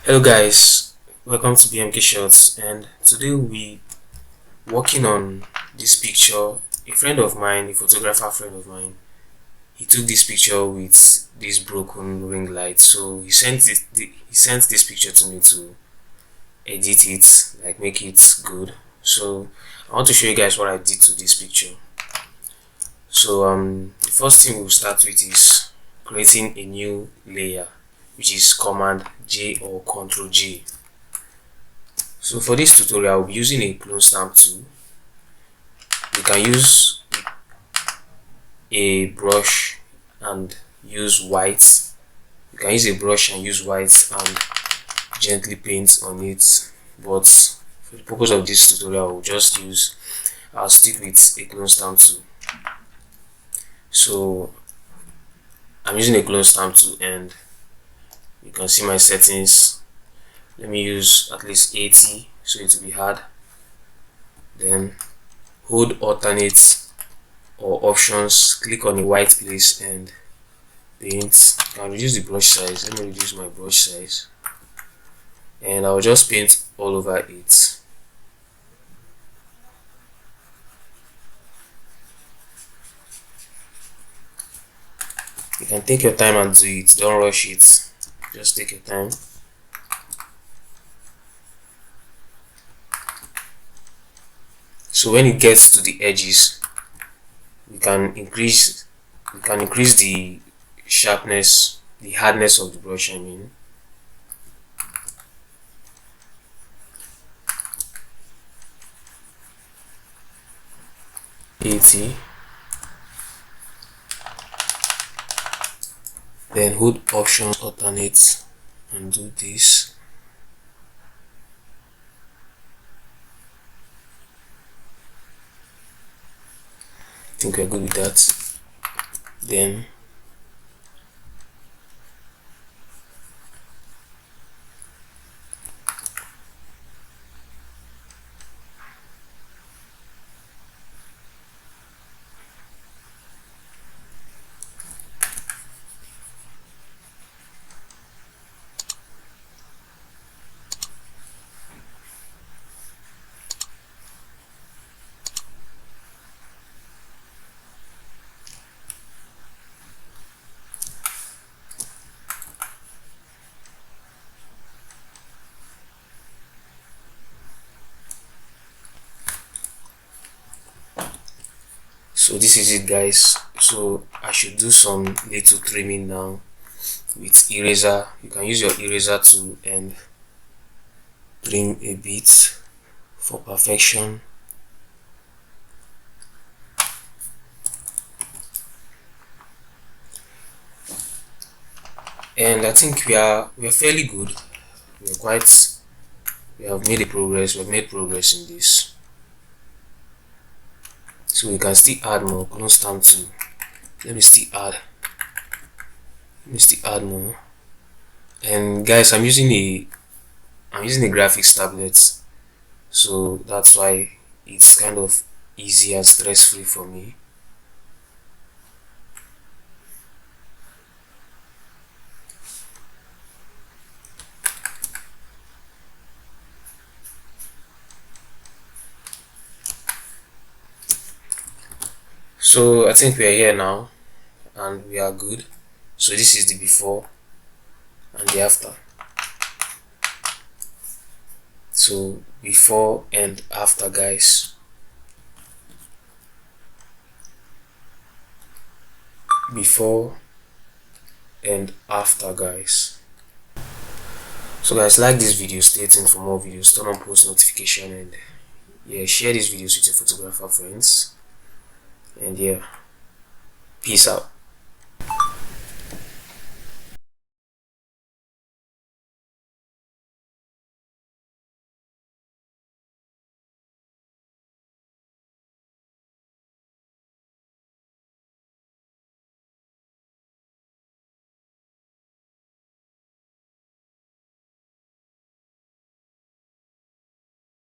Hello guys, welcome to BMK Shots, and today we working on this picture. A friend of mine, a photographer friend of mine, he took this picture with this broken ring light. So he sent this picture to me to edit it, like make it good. So I want to show you guys what I did to this picture. So the first thing we'll start with is creating a new layer, which is Command J or Control J. So for this tutorial, I'll be using a clone stamp tool. You can use a brush and use white. You can use a brush and use white and gently paint on it. But for the purpose of this tutorial, I'll stick with a clone stamp tool. So I'm using a clone stamp tool, and you can see my settings. Let me use at least 80 so it will be hard. Then hold alternate or options, click on the white place and paint. You can reduce the brush size. Let me reduce my brush size, and I'll just paint all over it. You can take your time and do it, don't rush it, just take your time. So when it gets to the edges, we can increase the sharpness, the hardness of the brush, 80. Then hold options alternate and do this. I think we're good with that. Then so this is it guys. So I should do some little trimming now with eraser. You can use your eraser tool and trim a bit for perfection. And I think we are fairly good. We have made progress in this. So we can still add more. Clone stamp tool. Let me still add more. And guys, I'm using a graphics tablet, so that's why it's kind of easy and stress-free for me. So I think we are here now and we are good. So this is the before and the after. So before and after guys. Before and after guys. So guys, like this video, stay tuned for more videos, turn on post notification, and yeah, share these videos with your photographer friends. And yeah, peace out.